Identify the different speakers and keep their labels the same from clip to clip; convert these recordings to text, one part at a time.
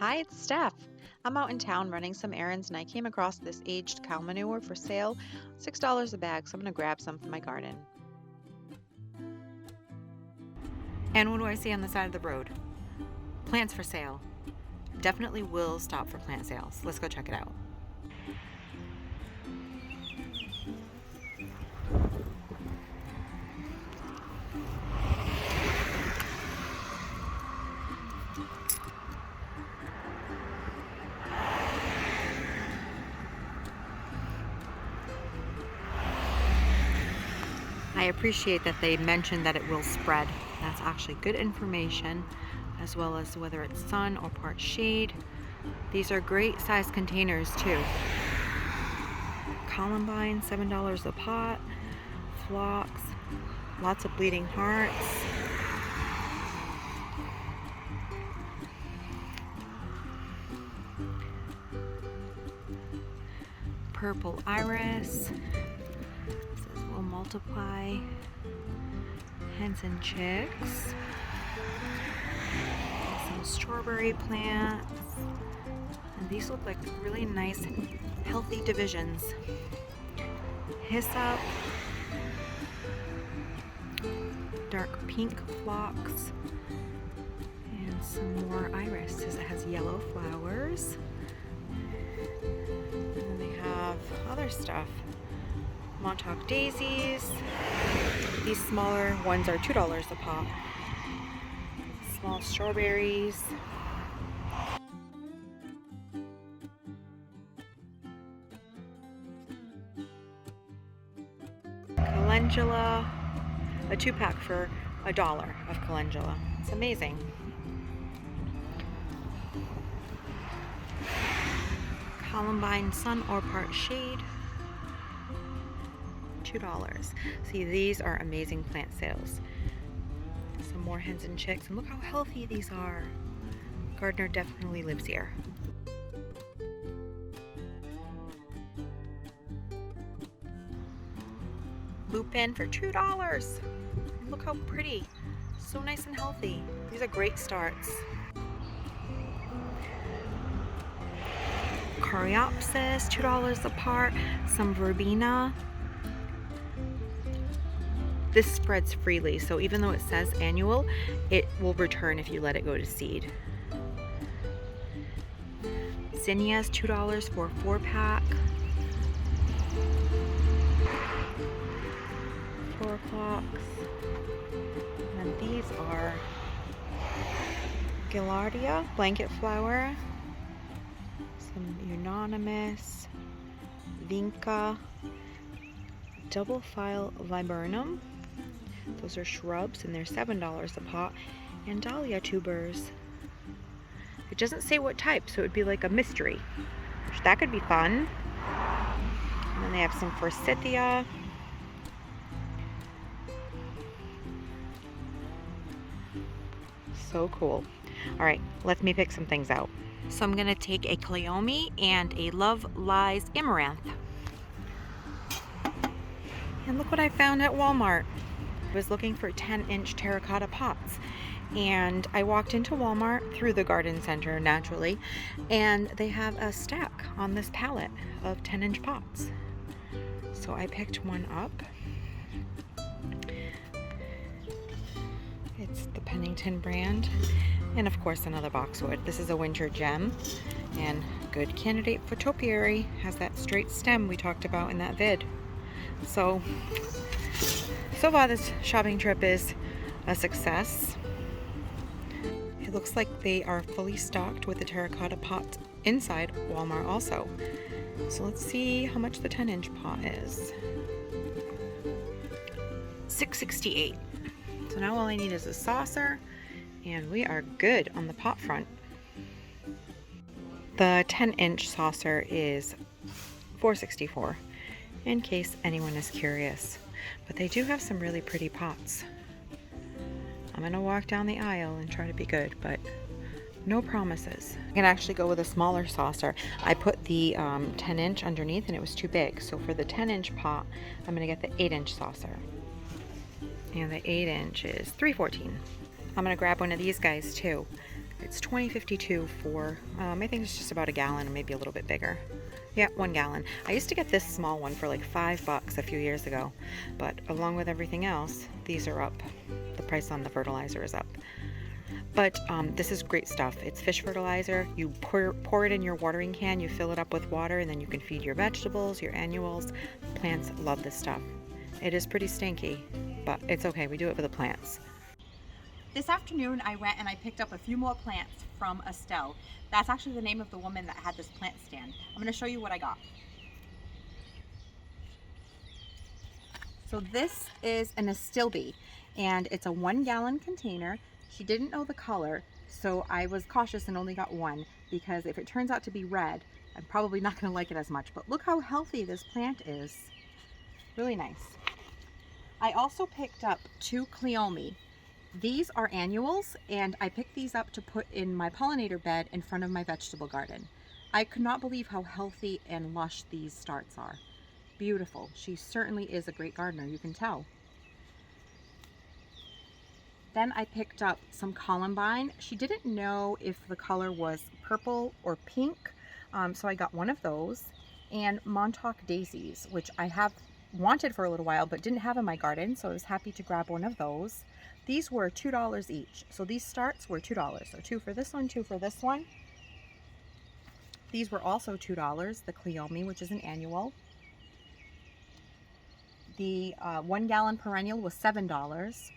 Speaker 1: Hi, it's Steph. I'm out in town running some errands and I came across this aged cow manure for sale. $6 a bag, so I'm going to grab some for my garden. And what do I see on the side of the road? Plants for sale. Definitely will stop for plant sales. Let's go check it out. I appreciate that they mentioned that it will spread. That's actually good information, as well as whether it's sun or part shade. These are great size containers too. Columbine, $7 a pot. Phlox, lots of bleeding hearts. Purple iris. Says will multiply. Hens and chicks. Some strawberry plants. And these look like really nice, healthy divisions. Hyssop. Dark pink phlox. And some more iris. It has yellow flowers. And they have other stuff. Montauk daisies. These smaller ones are $2 a pop. Small strawberries. Calendula. A 2-pack for $1 of calendula. It's amazing. Columbine sun or part shade. $2. See, these are amazing plant sales. Some more hens and chicks, and look how healthy these are. Gardener definitely lives here. Lupin for $2. Look how pretty. So nice and healthy. These are great starts. Coreopsis, $2 a part. Some verbena. This spreads freely, so even though it says annual, it will return if you let it go to seed. Zinnias, $2 for a 4-pack. 4 o'clock. And these are Gilardia, blanket flower. Some Unanimous, Vinca, double file viburnum. Those are shrubs and they're $7 a pot. And dahlia tubers. It doesn't say what type, so it would be like a mystery. That could be fun. And then they have some forsythia. So cool. All right, let me pick some things out. So I'm gonna take a cleome and a Love Lies amaranth. And look what I found at Walmart. I was looking for 10-inch terracotta pots. And I walked into Walmart through the garden center naturally, and they have a stack on this pallet of 10-inch pots. So I picked one up. It's the Pennington brand. And of course another boxwood. This is a winter gem and good candidate for topiary. Has that straight stem we talked about in that vid. So far this shopping trip is a success. It looks like they are fully stocked with the terracotta pot inside Walmart also. So let's see how much the 10-inch pot is. $6.68. So now all I need is a saucer and we are good on the pot front. The 10-inch saucer is $4.64 in case anyone is curious. But they do have some really pretty pots. I'm gonna walk down the aisle and try to be good, but no promises. I can actually go with a smaller saucer. I put the 10-inch underneath and it was too big. So for the 10-inch pot, I'm gonna get the 8-inch saucer. And the 8-inch is $3.14. I'm gonna grab one of these guys too. It's $20.52 for, I think it's just about a gallon or maybe a little bit bigger. Yeah, 1 gallon. I used to get this small one for like $5 a few years ago, but along with everything else, these are up. The price on the fertilizer is up. But this is great stuff. It's fish fertilizer. You pour it in your watering can, you fill it up with water, and then you can feed your vegetables, your annuals. Plants love this stuff. It is pretty stinky, but it's okay. We do it for the plants.
Speaker 2: This afternoon I went and I picked up a few more plants from Estelle. That's actually the name of the woman that had this plant stand. I'm going to show you what I got. So this is an Astilbe, and it's a 1 gallon container. She didn't know the color, so I was cautious and only got one, because if it turns out to be red, I'm probably not going to like it as much. But look how healthy this plant is. Really nice. I also picked up 2 Cleome. These are annuals, and I picked these up to put in my pollinator bed in front of my vegetable garden. I could not believe how healthy and lush these starts are. Beautiful. She certainly is a great gardener, you can tell. Then I picked up some columbine. She didn't know if the color was purple or pink, so I got one of those. And Montauk daisies, which I have wanted for a little while but didn't have in my garden, so I was happy to grab one of those. These were $2 each. So these starts were $2. So 2 for this one, 2 for this one. These were also $2, the Cleome, which is an annual. The 1 gallon perennial was $7.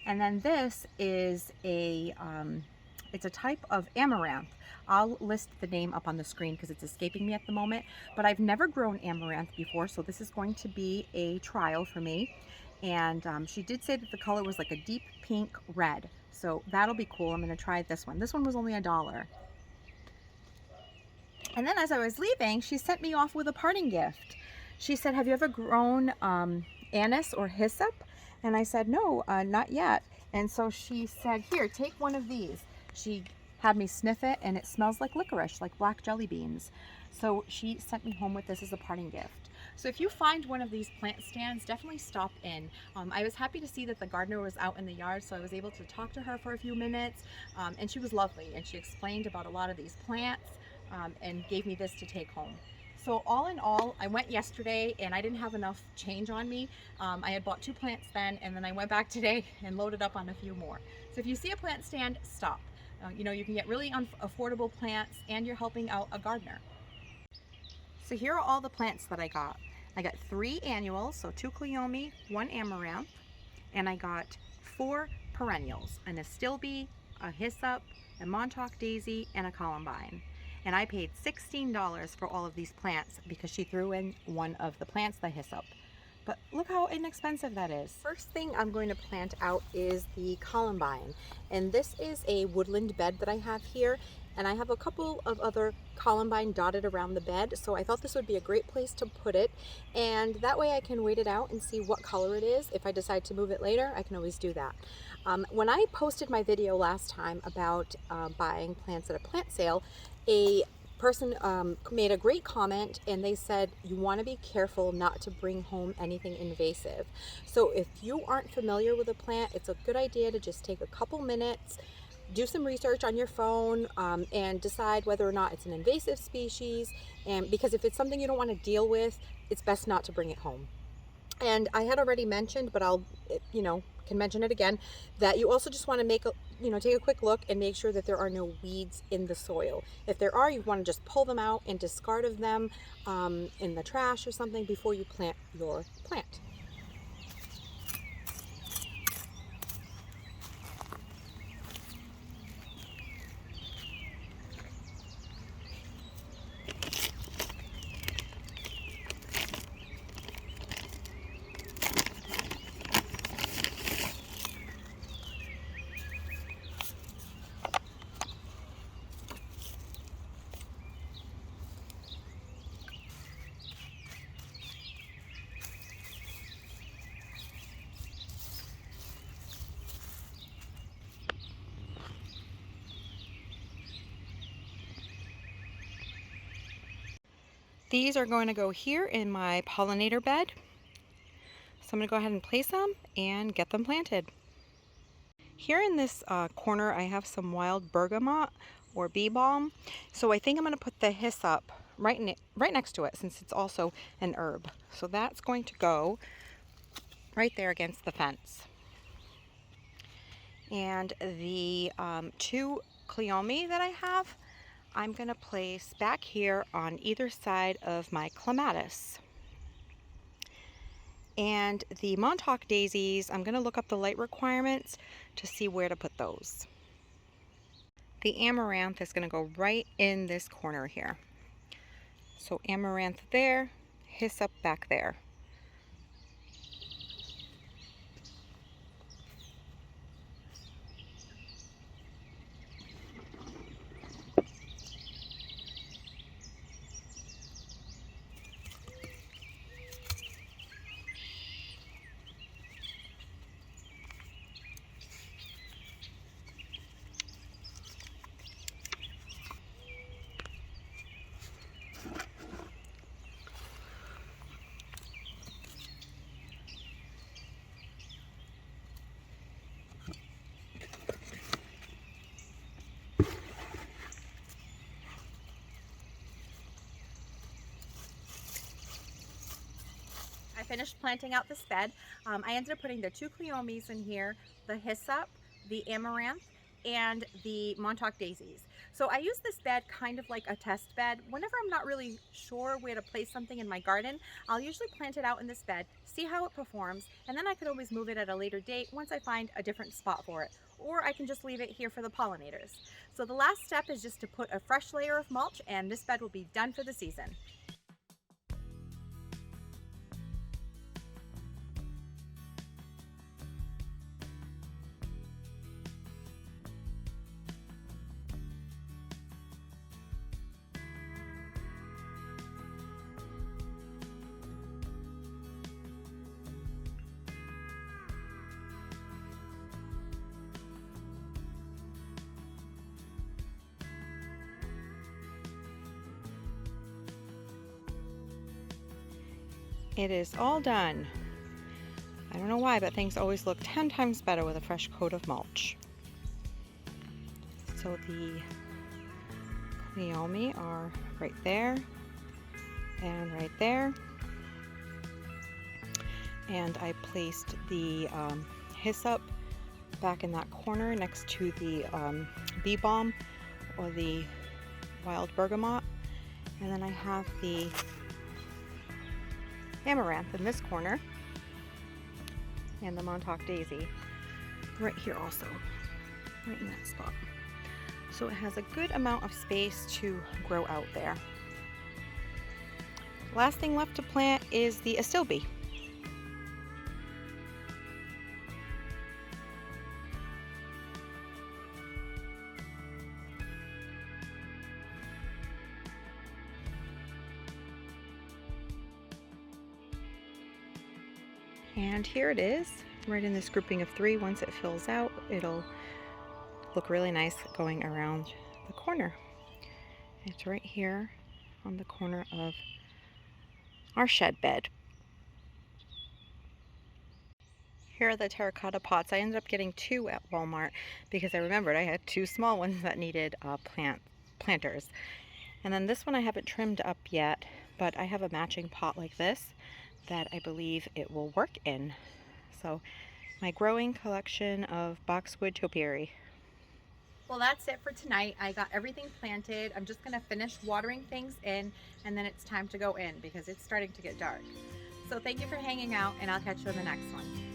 Speaker 2: And then this is it's a type of amaranth. I'll list the name up on the screen because it's escaping me at the moment, but I've never grown amaranth before, so this is going to be a trial for me. And she did say that the color was like a deep pink red, so that'll be cool. I'm going to try this one. This one was only $1. And then as I was leaving, she sent me off with a parting gift. She said, have you ever grown anise or hyssop? And I said, no, not yet. And so she said, here, take one of these. She had me sniff it, and it smells like licorice, like black jelly beans. So she sent me home with this as a parting gift. So if you find one of these plant stands, definitely stop in. I was happy to see that the gardener was out in the yard, so I was able to talk to her for a few minutes, and she was lovely, and she explained about a lot of these plants and gave me this to take home. So all in all, I went yesterday and I didn't have enough change on me. I had bought 2 plants then, and then I went back today and loaded up on a few more. So if you see a plant stand, stop. You know, you can get really affordable plants, and you're helping out a gardener. So here are all the plants that I got. I got 3 annuals, so 2 Cleome, 1 amaranth, and I got 4 perennials, an Astilbe, a hyssop, a Montauk daisy, and a columbine. And I paid $16 for all of these plants because she threw in one of the plants, the hyssop. But look how inexpensive that is. First thing I'm going to plant out is the columbine. And this is a woodland bed that I have here. And I have a couple of other columbine dotted around the bed. So I thought this would be a great place to put it. And that way I can wait it out and see what color it is. If I decide to move it later, I can always do that. When I posted my video last time about buying plants at a plant sale, a person made a great comment, and they said you want to be careful not to bring home anything invasive. So if you aren't familiar with a plant, it's a good idea to just take a couple minutes, do some research on your phone, and decide whether or not it's an invasive species. And because if it's something you don't want to deal with, it's best not to bring it home. And I had already mentioned, but I'll, can mention it again, that you also just want to make a, take a quick look and make sure that there are no weeds in the soil. If there are, you want to just pull them out and discard of them in the trash or something before you plant your plant.
Speaker 1: These are going to go here in my pollinator bed. So I'm going to go ahead and place them and get them planted. Here in this corner, I have some wild bergamot or bee balm. So I think I'm going to put the hyssop right next to it, since it's also an herb. So that's going to go right there against the fence. And the 2 cleome that I have, I'm going to place back here on either side of my clematis. And the Montauk daisies, I'm going to look up the light requirements to see where to put those. The amaranth is going to go right in this corner here. So amaranth there, hyssop back there.
Speaker 2: I finished planting out this bed. I ended up putting the 2 cleomes in here, the hyssop, the amaranth, and the Montauk daisies. So I use this bed kind of like a test bed. Whenever I'm not really sure where to place something in my garden, I'll usually plant it out in this bed, see how it performs, and then I could always move it at a later date once I find a different spot for it. Or I can just leave it here for the pollinators. So the last step is just to put a fresh layer of mulch, and this bed will be done for the season.
Speaker 1: It is all done. I don't know why, but things always look 10 times better with a fresh coat of mulch. So the cleome are right there and right there. And I placed the hyssop back in that corner next to the bee balm or the wild bergamot. And then I have the amaranth in this corner and the Montauk daisy right here also, right in that spot. So it has a good amount of space to grow out there. Last thing left to plant is the astilbe. And here it is, right in this grouping of 3. Once it fills out, it'll look really nice going around the corner. It's right here on the corner of our shed bed. Here are the terracotta pots. I ended up getting 2 at Walmart because I remembered I had 2 small ones that needed planters. And then this one I haven't trimmed up yet, but I have a matching pot like this that I believe it will work in. So my growing collection of boxwood topiary.
Speaker 2: Well, that's it for tonight. I got everything planted. I'm just gonna finish watering things in, and then it's time to go in because it's starting to get dark. So thank you for hanging out, and I'll catch you in the next one.